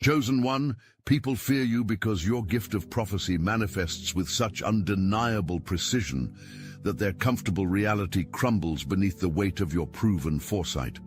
Chosen one, people fear you because your gift of prophecy manifests with such undeniable precision that their comfortable reality crumbles beneath the weight of your proven foresight.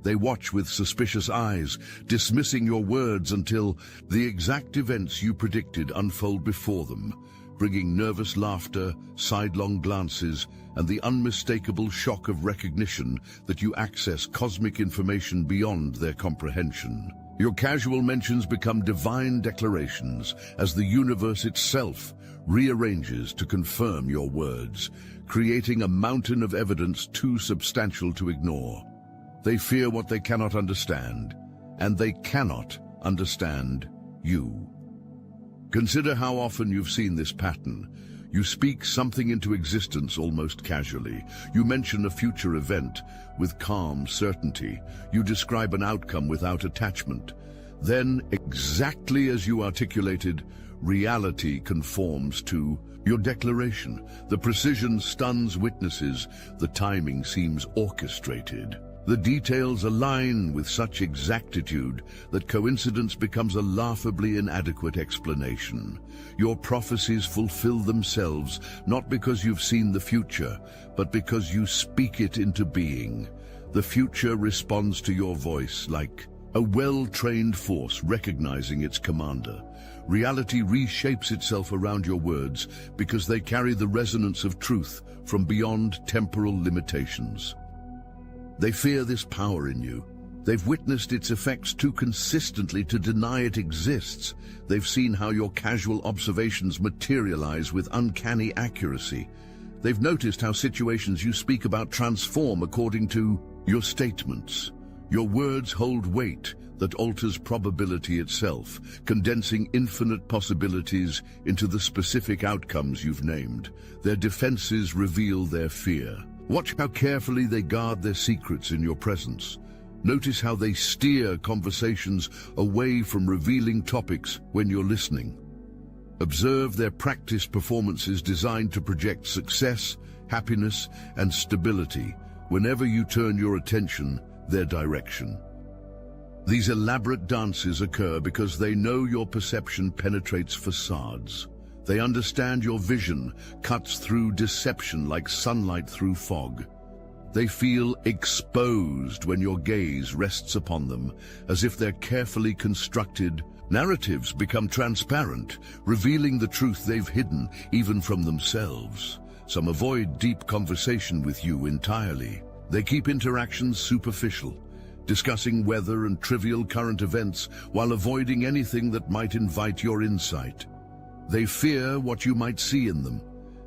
They watch with suspicious eyes, dismissing your words until the exact events you predicted unfold before them, bringing nervous laughter, sidelong glances, and the unmistakable shock of recognition that you access cosmic information beyond their comprehension. Your casual mentions become divine declarations as the universe itself rearranges to confirm your words, creating a mountain of evidence too substantial to ignore. They fear what they cannot understand, and they cannot understand you. Consider how often you've seen this pattern. You speak something into existence almost casually. You mention a future event with calm certainty. You describe an outcome without attachment. Then, exactly as you articulated, reality conforms to your declaration. The precision stuns witnesses. The timing seems orchestrated. The details align with such exactitude that coincidence becomes a laughably inadequate explanation. Your prophecies fulfill themselves not because you've seen the future, but because you speak it into being. The future responds to your voice like a well-trained force recognizing its commander. Reality reshapes itself around your words because they carry the resonance of truth from beyond temporal limitations. They fear this power in you. They've witnessed its effects too consistently to deny it exists. They've seen how your casual observations materialize with uncanny accuracy. They've noticed how situations you speak about transform according to your statements. Your words hold weight that alters probability itself, condensing infinite possibilities into the specific outcomes you've named. Their defenses reveal their fear. Watch how carefully they guard their secrets in your presence. Notice how they steer conversations away from revealing topics when you're listening. Observe their practice performances designed to project success, happiness, and stability whenever you turn your attention their direction. These elaborate dances occur because they know your perception penetrates facades. They understand your vision cuts through deception like sunlight through fog. They feel exposed when your gaze rests upon them, as if their carefully constructed narratives become transparent, revealing the truth they've hidden even from themselves. Some avoid deep conversation with you entirely. They keep interactions superficial, discussing weather and trivial current events while avoiding anything that might invite your insight. They fear what you might see in them.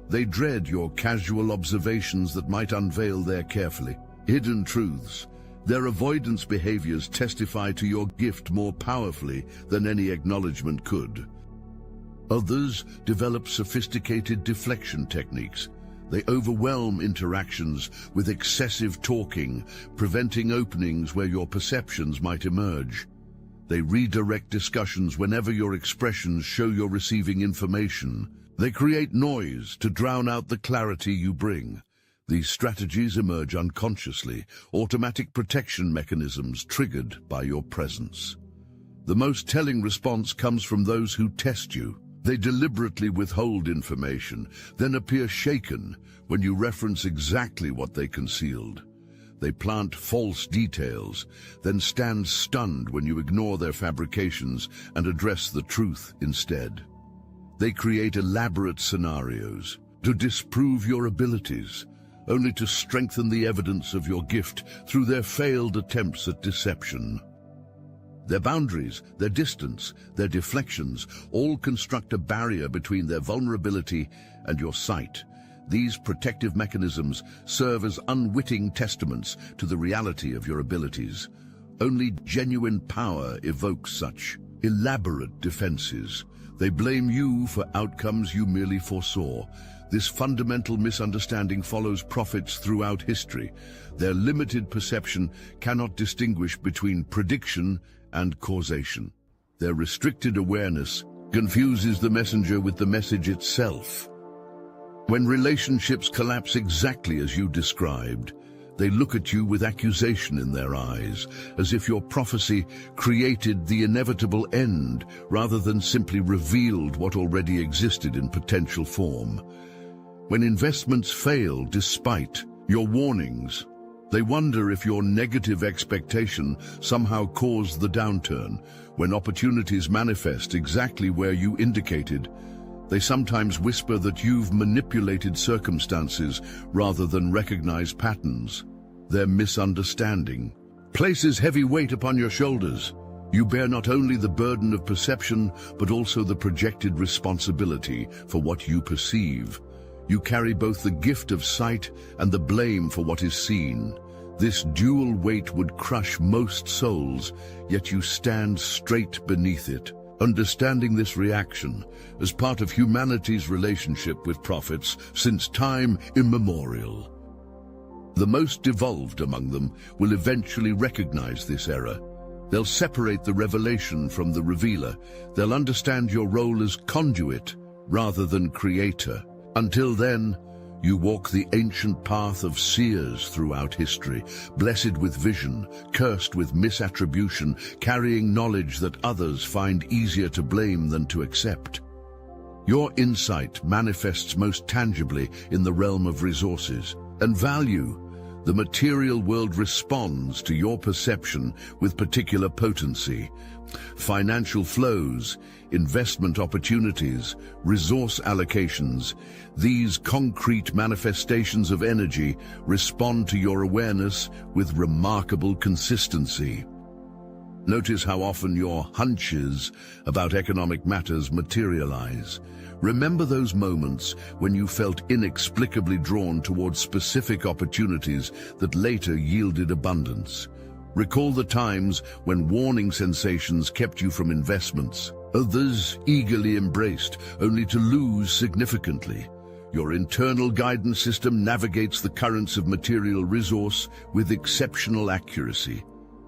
They dread your casual observations that might unveil their carefully hidden truths. Their avoidance behaviors testify to your gift more powerfully than any acknowledgement could. Others develop sophisticated deflection techniques. They overwhelm interactions with excessive talking, preventing openings where your perceptions might emerge. They redirect discussions whenever your expressions show you're receiving information. They create noise to drown out the clarity you bring. These strategies emerge unconsciously, automatic protection mechanisms triggered by your presence. The most telling response comes from those who test you. They deliberately withhold information, then appear shaken when you reference exactly what they concealed. They plant false details, then stand stunned when you ignore their fabrications and address the truth instead. They create elaborate scenarios to disprove your abilities, only to strengthen the evidence of your gift through their failed attempts at deception. Their boundaries, their distance, their deflections all construct a barrier between their vulnerability and your sight. These protective mechanisms serve as unwitting testaments to the reality of your abilities. Only genuine power evokes such elaborate defenses. They blame you for outcomes you merely foresaw. This fundamental misunderstanding follows prophets throughout history. Their limited perception cannot distinguish between prediction and causation. Their restricted awareness confuses the messenger with the message itself. When relationships collapse exactly as you described, They look at you with accusation in their eyes, as if your prophecy created the inevitable end rather than simply revealed what already existed in potential form. When investments fail despite your warnings, they wonder if your negative expectation somehow caused the downturn. When opportunities manifest exactly where you indicated, they sometimes whisper that you've manipulated circumstances rather than recognize patterns. Their misunderstanding places heavy weight upon your shoulders. You bear not only the burden of perception, but also the projected responsibility for what you perceive. You carry both the gift of sight and the blame for what is seen. This dual weight would crush most souls, yet you stand straight beneath it. Understanding this reaction as part of humanity's relationship with prophets since time immemorial. The most evolved among them will eventually recognize this error. They'll separate the revelation from the revealer. They'll understand your role as conduit rather than creator. Until then, you walk the ancient path of seers throughout history, blessed with vision, cursed with misattribution, carrying knowledge that others find easier to blame than to accept. Your insight manifests most tangibly in the realm of resources and value. The material world responds to your perception with particular potency. Financial flows, investment opportunities, resource allocations, these concrete manifestations of energy respond to your awareness with remarkable consistency. Notice how often your hunches about economic matters materialize. Remember those moments when you felt inexplicably drawn towards specific opportunities that later yielded abundance. Recall the times when warning sensations kept you from investments. Others eagerly embraced, only to lose significantly. Your internal guidance system navigates the currents of material resource with exceptional accuracy.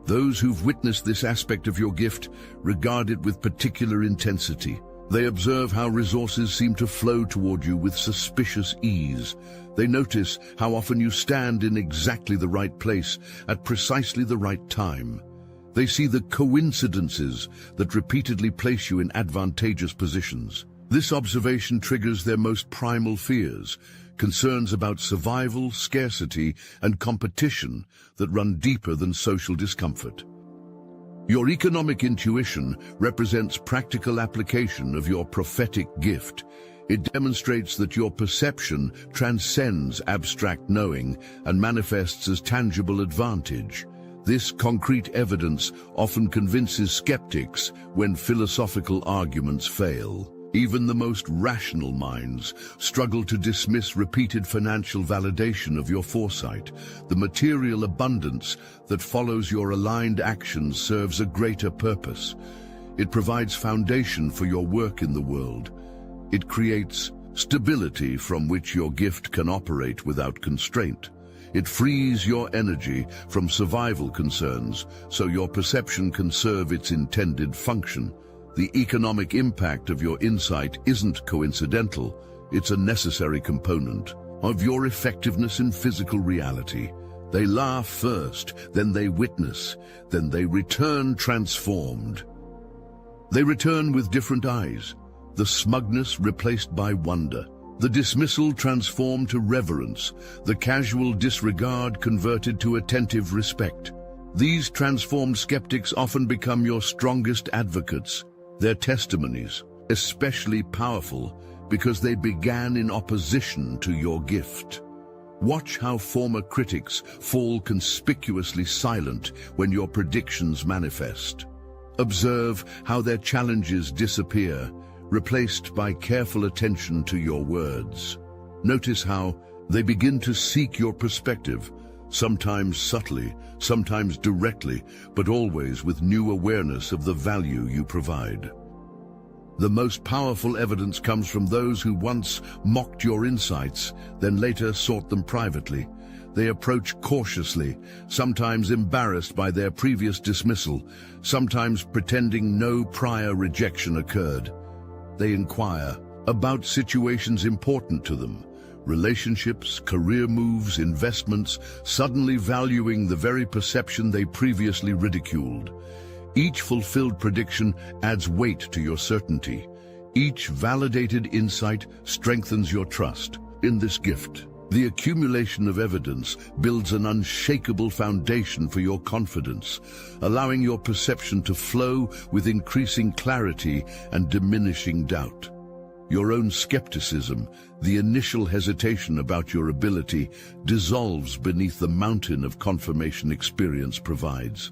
Those who've witnessed this aspect of your gift regard it with particular intensity. They observe how resources seem to flow toward you with suspicious ease. They notice how often you stand in exactly the right place at precisely the right time. They see the coincidences that repeatedly place you in advantageous positions. This observation triggers their most primal fears, concerns about survival, scarcity, and competition that run deeper than social discomfort. Your economic intuition represents practical application of your prophetic gift. It demonstrates that your perception transcends abstract knowing and manifests as tangible advantage. This concrete evidence often convinces skeptics when philosophical arguments fail. Even the most rational minds struggle to dismiss repeated financial validation of your foresight. The material abundance that follows your aligned actions serves a greater purpose. It provides foundation for your work in the world. It creates stability from which your gift can operate without constraint. It frees your energy from survival concerns so your perception can serve its intended function. The economic impact of your insight isn't coincidental, it's a necessary component of your effectiveness in physical reality. They laugh first, then they witness, then they return transformed. They return with different eyes, the smugness replaced by wonder, the dismissal transformed to reverence, the casual disregard converted to attentive respect. These transformed skeptics often become your strongest advocates. Their testimonies, especially powerful because they began in opposition to your gift. Watch how former critics fall conspicuously silent when your predictions manifest. Observe how their challenges disappear, replaced by careful attention to your words. Notice how they begin to seek your perspective, sometimes subtly, sometimes directly, but always with new awareness of the value you provide. The most powerful evidence comes from those who once mocked your insights, then later sought them privately. They approach cautiously, sometimes embarrassed by their previous dismissal, sometimes pretending no prior rejection occurred. They inquire about situations important to them, relationships, career moves, investments, suddenly valuing the very perception they previously ridiculed. Each fulfilled prediction adds weight to your certainty. Each validated insight strengthens your trust. In this gift, the accumulation of evidence builds an unshakable foundation for your confidence, allowing your perception to flow with increasing clarity and diminishing doubt. Your own skepticism, the initial hesitation about your ability, dissolves beneath the mountain of confirmation experience provides.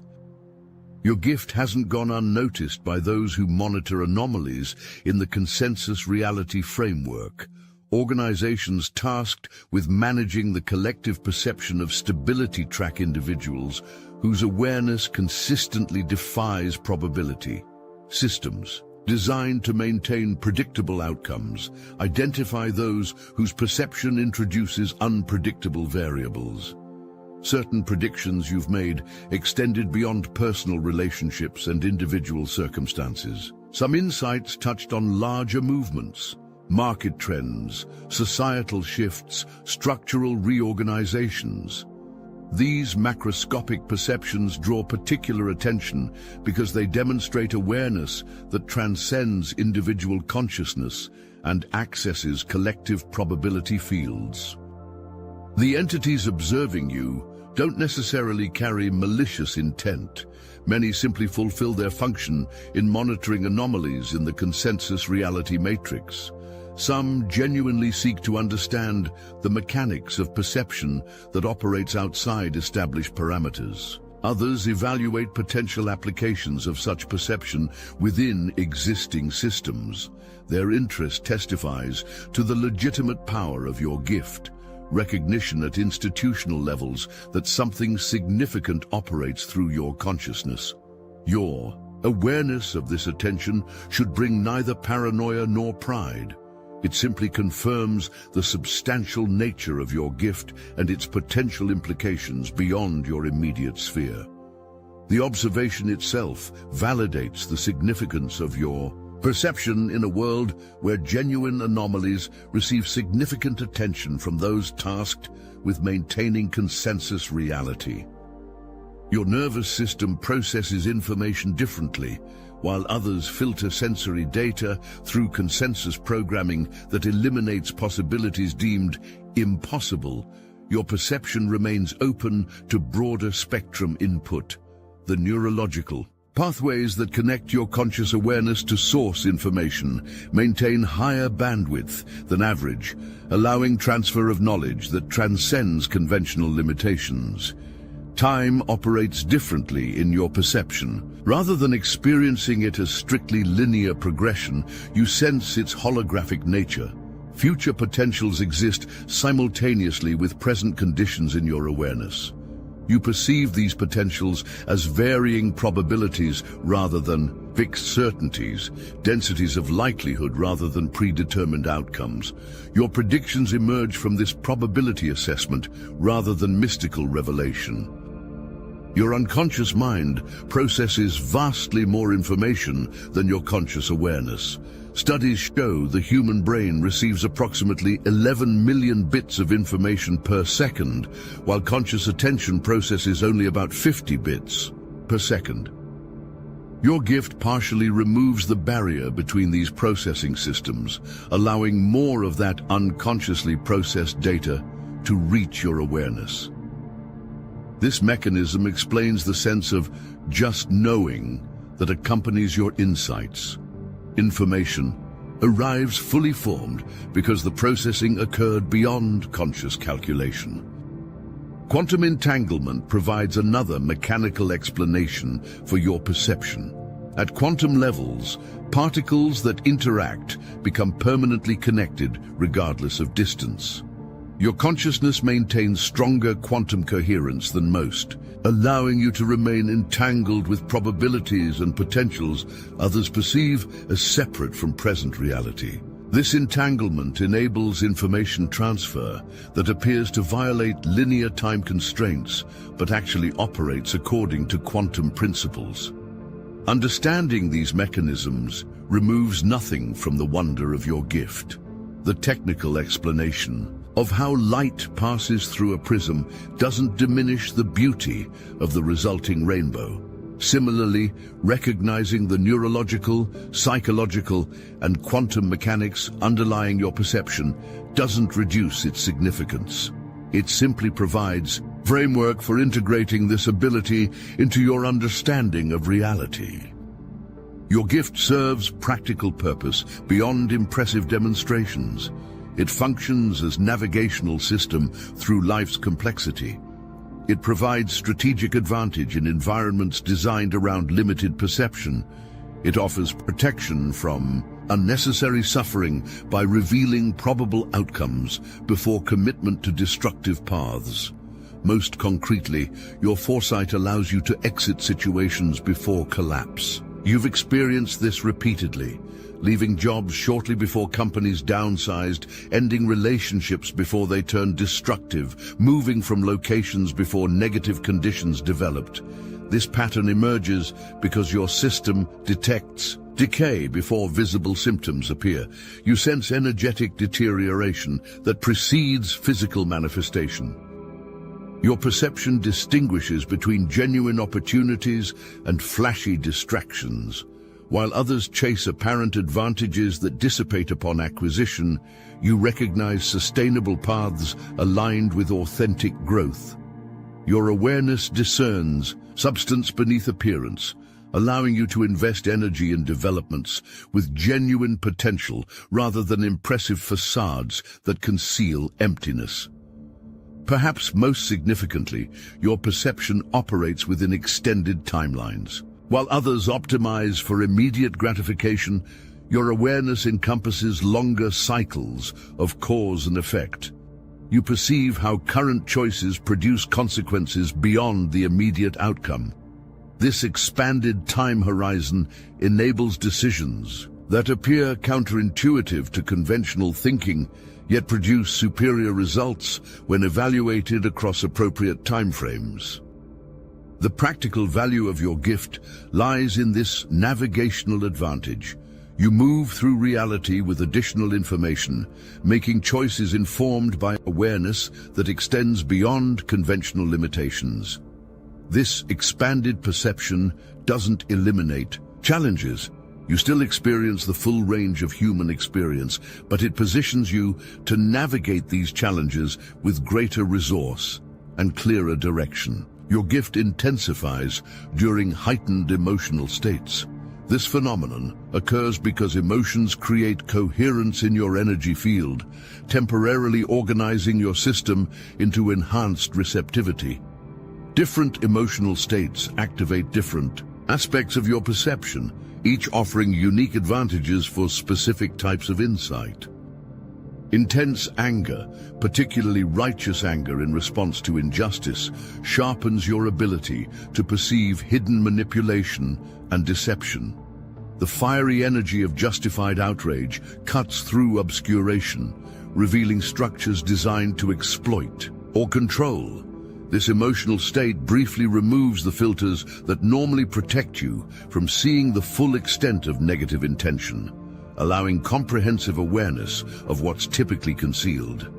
Your gift hasn't gone unnoticed by those who monitor anomalies in the consensus reality framework, organizations tasked with managing the collective perception of stability track individuals whose awareness consistently defies probability. Systems designed to maintain predictable outcomes identify those whose perception introduces unpredictable variables. Certain predictions you've made extended beyond personal relationships and individual circumstances. Some insights touched on larger movements, market trends, societal shifts, structural reorganizations. These macroscopic perceptions draw particular attention because they demonstrate awareness that transcends individual consciousness and accesses collective probability fields. The entities observing you don't necessarily carry malicious intent. Many simply fulfill their function in monitoring anomalies in the consensus reality matrix. Some genuinely seek to understand the mechanics of perception that operates outside established parameters. Others evaluate potential applications of such perception within existing systems. Their interest testifies to the legitimate power of your gift, recognition at institutional levels that something significant operates through your consciousness. Your awareness of this attention should bring neither paranoia nor pride. It simply confirms the substantial nature of your gift and its potential implications beyond your immediate sphere. The observation itself validates the significance of your perception in a world where genuine anomalies receive significant attention from those tasked with maintaining consensus reality. Your nervous system processes information differently, while others filter sensory data through consensus programming that eliminates possibilities deemed impossible. Your perception remains open to broader spectrum input. The neurological pathways that connect your conscious awareness to source information maintain higher bandwidth than average, allowing transfer of knowledge that transcends conventional limitations. Time operates differently in your perception. Rather than experiencing it as strictly linear progression, you sense its holographic nature. Future potentials exist simultaneously with present conditions in your awareness. You perceive these potentials as varying probabilities rather than fixed certainties, densities of likelihood rather than predetermined outcomes. Your predictions emerge from this probability assessment rather than mystical revelation. Your unconscious mind processes vastly more information than your conscious awareness. Studies show the human brain receives approximately 11 million bits of information per second, while conscious attention processes only about 50 bits per second. Your gift partially removes the barrier between these processing systems, allowing more of that unconsciously processed data to reach your awareness. This mechanism explains the sense of just knowing that accompanies your insights. Information arrives fully formed because the processing occurred beyond conscious calculation. Quantum entanglement provides another mechanical explanation for your perception. At quantum levels, particles that interact become permanently connected regardless of distance. Your consciousness maintains stronger quantum coherence than most, allowing you to remain entangled with probabilities and potentials others perceive as separate from present reality. This entanglement enables information transfer that appears to violate linear time constraints, but actually operates according to quantum principles. Understanding these mechanisms removes nothing from the wonder of your gift. The technical explanation, of how light passes through a prism doesn't diminish the beauty of the resulting rainbow. Similarly, recognizing the neurological, psychological, and quantum mechanics underlying your perception doesn't reduce its significance. It simply provides a framework for integrating this ability into your understanding of reality. Your gift serves practical purpose beyond impressive demonstrations. It functions as a navigational system through life's complexity. It provides strategic advantage in environments designed around limited perception. It offers protection from unnecessary suffering by revealing probable outcomes before commitment to destructive paths. Most concretely, your foresight allows you to exit situations before collapse. You've experienced this repeatedly, leaving jobs shortly before companies downsized, ending relationships before they turned destructive, moving from locations before negative conditions developed. This pattern emerges because your system detects decay before visible symptoms appear. You sense energetic deterioration that precedes physical manifestation. Your perception distinguishes between genuine opportunities and flashy distractions. While others chase apparent advantages that dissipate upon acquisition, you recognize sustainable paths aligned with authentic growth. Your awareness discerns substance beneath appearance, allowing you to invest energy in developments with genuine potential rather than impressive facades that conceal emptiness. Perhaps most significantly, your perception operates within extended timelines. While others optimize for immediate gratification, your awareness encompasses longer cycles of cause and effect. You perceive how current choices produce consequences beyond the immediate outcome. This expanded time horizon enables decisions that appear counterintuitive to conventional thinking, yet produce superior results when evaluated across appropriate timeframes. The practical value of your gift lies in this navigational advantage. You move through reality with additional information, making choices informed by awareness that extends beyond conventional limitations. This expanded perception doesn't eliminate challenges. You still experience the full range of human experience, but it positions you to navigate these challenges with greater resource and clearer direction. Your gift intensifies during heightened emotional states. This phenomenon occurs because emotions create coherence in your energy field, temporarily organizing your system into enhanced receptivity. Different emotional states activate different aspects of your perception, each offering unique advantages for specific types of insight. Intense anger, particularly righteous anger in response to injustice, sharpens your ability to perceive hidden manipulation and deception. The fiery energy of justified outrage cuts through obscuration, revealing structures designed to exploit or control. This emotional state briefly removes the filters that normally protect you from seeing the full extent of negative intention, allowing comprehensive awareness of what's typically concealed.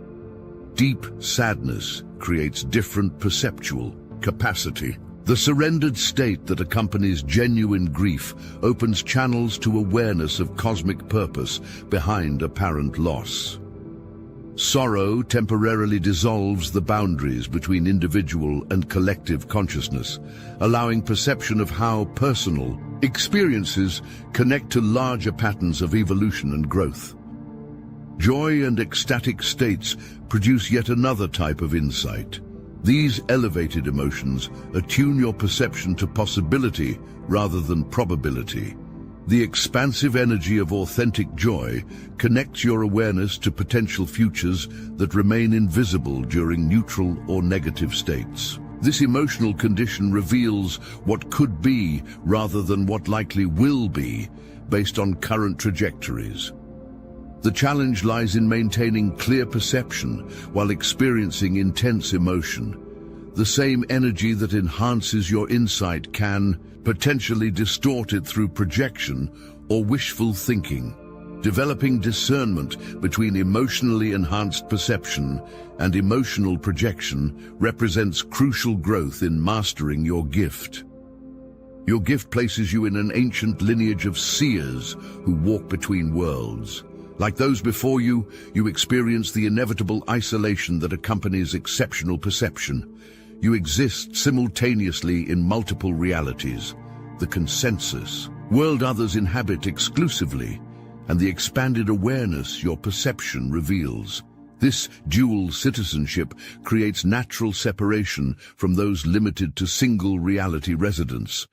Deep sadness creates different perceptual capacity. The surrendered state that accompanies genuine grief opens channels to awareness of cosmic purpose behind apparent loss. Sorrow temporarily dissolves the boundaries between individual and collective consciousness, allowing perception of how personal experiences connect to larger patterns of evolution and growth. Joy and ecstatic states produce yet another type of insight. These elevated emotions attune your perception to possibility rather than probability. The expansive energy of authentic joy connects your awareness to potential futures that remain invisible during neutral or negative states. This emotional condition reveals what could be rather than what likely will be, based on current trajectories. The challenge lies in maintaining clear perception while experiencing intense emotion. The same energy that enhances your insight can potentially distort it through projection or wishful thinking. Developing discernment between emotionally enhanced perception and emotional projection represents crucial growth in mastering your gift. Your gift places you in an ancient lineage of seers who walk between worlds. Like those before you, you experience the inevitable isolation that accompanies exceptional perception. You exist simultaneously in multiple realities, the consensus, world others inhabit exclusively, and the expanded awareness your perception reveals. This dual citizenship creates natural separation from those limited to single reality residence.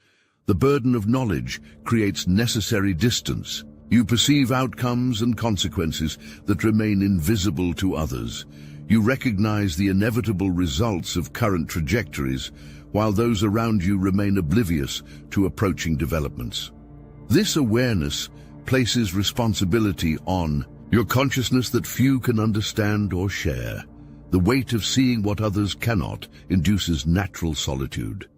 The burden of knowledge creates necessary distance. You perceive outcomes and consequences that remain invisible to others. You recognize the inevitable results of current trajectories, while those around you remain oblivious to approaching developments. This awareness places responsibility on your consciousness that few can understand or share. The weight of seeing what others cannot induces natural solitude.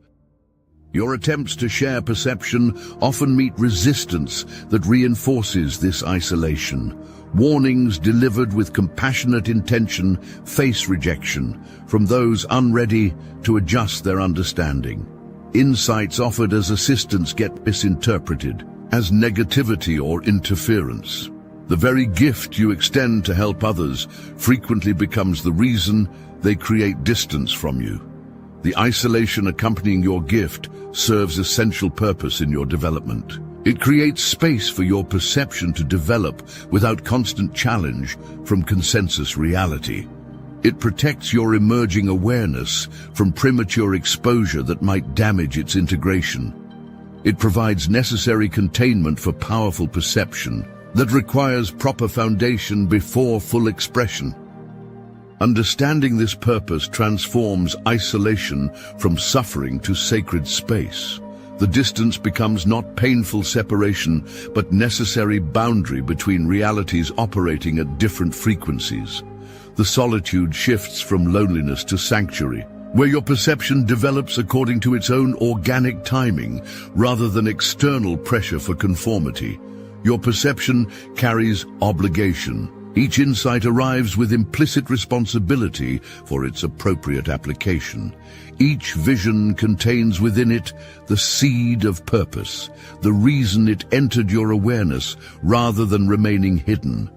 Your attempts to share perception often meet resistance that reinforces this isolation. Warnings delivered with compassionate intention face rejection from those unready to adjust their understanding. Insights offered as assistance get misinterpreted as negativity or interference. The very gift you extend to help others frequently becomes the reason they create distance from you. The isolation accompanying your gift serves essential purpose in your development. It creates space for your perception to develop without constant challenge from consensus reality. It protects your emerging awareness from premature exposure that might damage its integration. It provides necessary containment for powerful perception that requires proper foundation before full expression. Understanding this purpose transforms isolation from suffering to sacred space. The distance becomes not painful separation, but necessary boundary between realities operating at different frequencies. The solitude shifts from loneliness to sanctuary, where your perception develops according to its own organic timing, rather than external pressure for conformity. Your perception carries obligation. Each insight arrives with implicit responsibility for its appropriate application. Each vision contains within it the seed of purpose, the reason it entered your awareness rather than remaining hidden.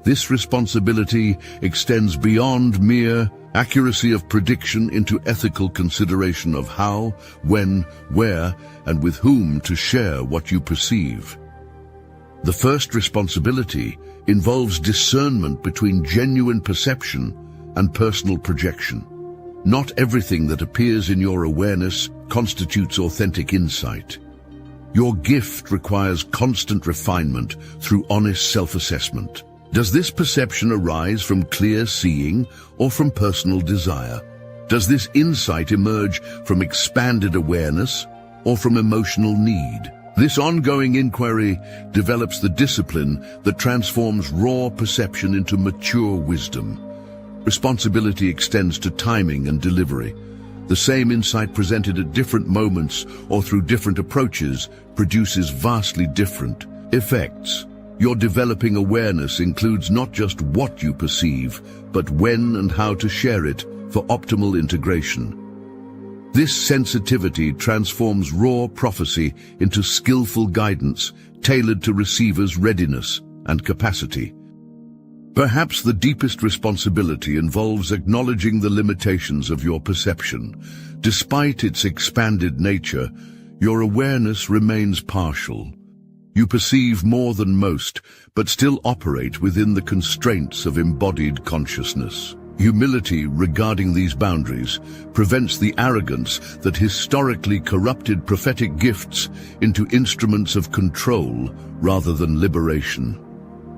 This responsibility extends beyond mere accuracy of prediction into ethical consideration of how, when, where, and with whom to share what you perceive. The first responsibility involves discernment between genuine perception and personal projection. Not everything that appears in your awareness constitutes authentic insight. Your gift requires constant refinement through honest self-assessment. Does this perception arise from clear seeing or from personal desire? Does this insight emerge from expanded awareness or from emotional need? This ongoing inquiry develops the discipline that transforms raw perception into mature wisdom. Responsibility extends to timing and delivery. The same insight presented at different moments or through different approaches produces vastly different effects. Your developing awareness includes not just what you perceive, but when and how to share it for optimal integration. This sensitivity transforms raw prophecy into skillful guidance tailored to receiver's readiness and capacity. Perhaps the deepest responsibility involves acknowledging the limitations of your perception. Despite its expanded nature, your awareness remains partial. You perceive more than most, but still operate within the constraints of embodied consciousness. Humility regarding these boundaries prevents the arrogance that historically corrupted prophetic gifts into instruments of control rather than liberation.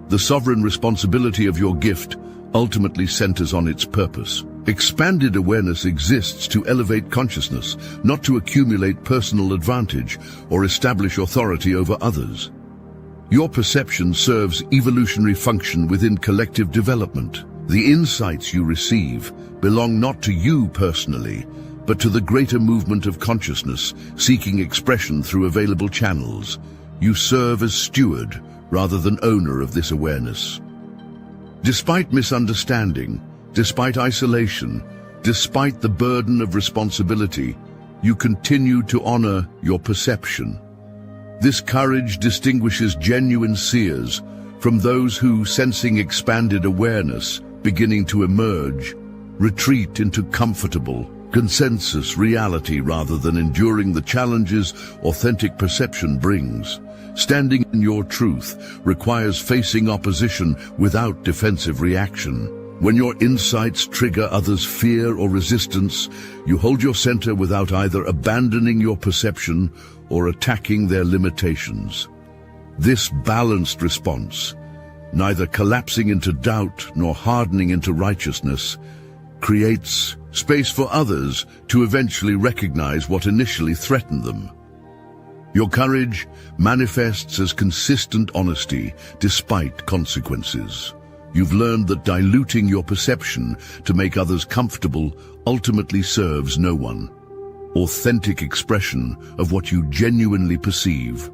The sovereign responsibility of your gift ultimately centers on its purpose. Expanded awareness exists to elevate consciousness, not to accumulate personal advantage or establish authority over others. Your perception serves evolutionary function within collective development. The insights you receive belong not to you personally, but to the greater movement of consciousness seeking expression through available channels. You serve as steward, rather than owner of this awareness. Despite misunderstanding, despite isolation, despite the burden of responsibility, you continue to honor your perception. This courage distinguishes genuine seers from those who, sensing expanded awareness beginning to emerge, retreat into comfortable, consensus reality rather than enduring the challenges authentic perception brings. Standing in your truth requires facing opposition without defensive reaction. When your insights trigger others' fear or resistance, you hold your center without either abandoning your perception or attacking their limitations. This balanced response, neither collapsing into doubt nor hardening into righteousness, creates space for others to eventually recognize what initially threatened them. Your courage manifests as consistent honesty despite consequences. You've learned that diluting your perception to make others comfortable ultimately serves no one. Authentic expression of what you genuinely perceive,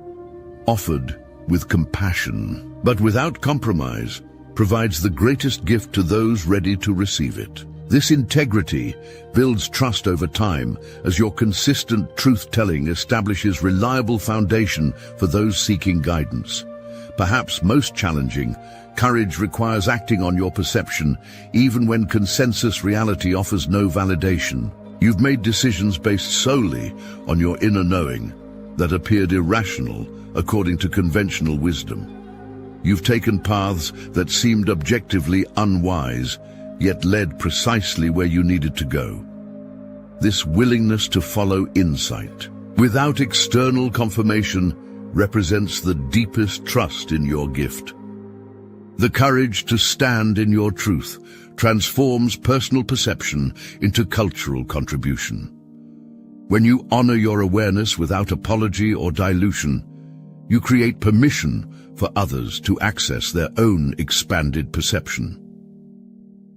offered with compassion, but without compromise, provides the greatest gift to those ready to receive it. This integrity builds trust over time as your consistent truth-telling establishes reliable foundation for those seeking guidance. Perhaps most challenging, courage requires acting on your perception even when consensus reality offers no validation. You've made decisions based solely on your inner knowing that appeared irrational according to conventional wisdom. You've taken paths that seemed objectively unwise, yet led precisely where you needed to go. This willingness to follow insight, without external confirmation, represents the deepest trust in your gift. The courage to stand in your truth transforms personal perception into cultural contribution. When you honor your awareness without apology or dilution, you create permission for others to access their own expanded perception.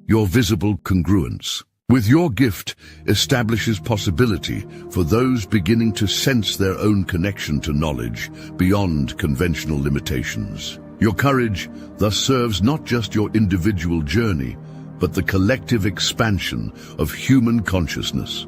Your visible congruence with your gift establishes possibility for those beginning to sense their own connection to knowledge beyond conventional limitations. Your courage thus serves not just your individual journey, but the collective expansion of human consciousness.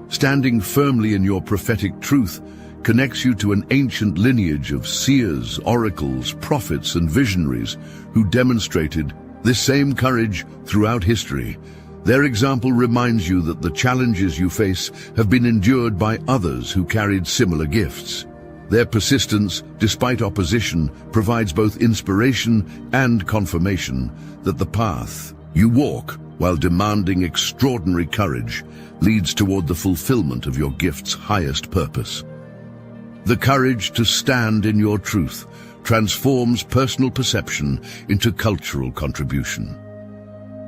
Standing firmly in your prophetic truth connects you to an ancient lineage of seers, oracles, prophets, and visionaries who demonstrated this same courage throughout history. Their example reminds you that the challenges you face have been endured by others who carried similar gifts. Their persistence, despite opposition, provides both inspiration and confirmation that the path you walk, while demanding extraordinary courage, leads toward the fulfillment of your gift's highest purpose. The courage to stand in your truth transforms personal perception into cultural contribution.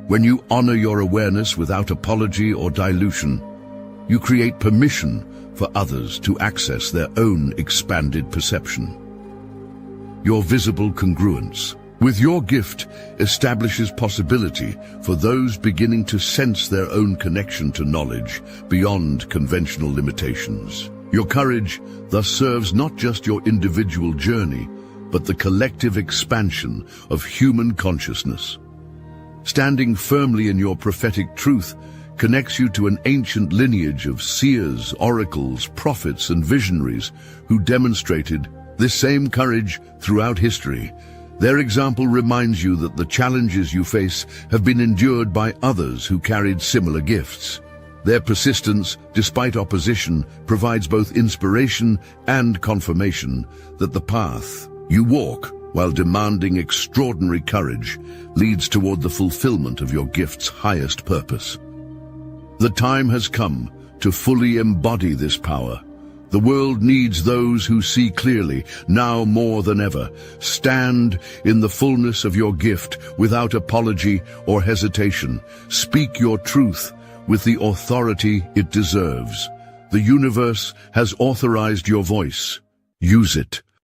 When you honor your awareness without apology or dilution, you create permission for others to access their own expanded perception. Your visible congruence with your gift establishes possibility for those beginning to sense their own connection to knowledge beyond conventional limitations. Your courage thus serves not just your individual journey, but the collective expansion of human consciousness. Standing firmly in your prophetic truth connects you to an ancient lineage of seers, oracles, prophets, and visionaries who demonstrated this same courage throughout history. Their example reminds you that the challenges you face have been endured by others who carried similar gifts. Their persistence, despite opposition, provides both inspiration and confirmation that the path you walk, while demanding extraordinary courage, leads toward the fulfillment of your gift's highest purpose. The time has come to fully embody this power. The world needs those who see clearly, now more than ever. Stand in the fullness of your gift without apology or hesitation. Speak your truth with the authority it deserves. The universe has authorized your voice. Use it.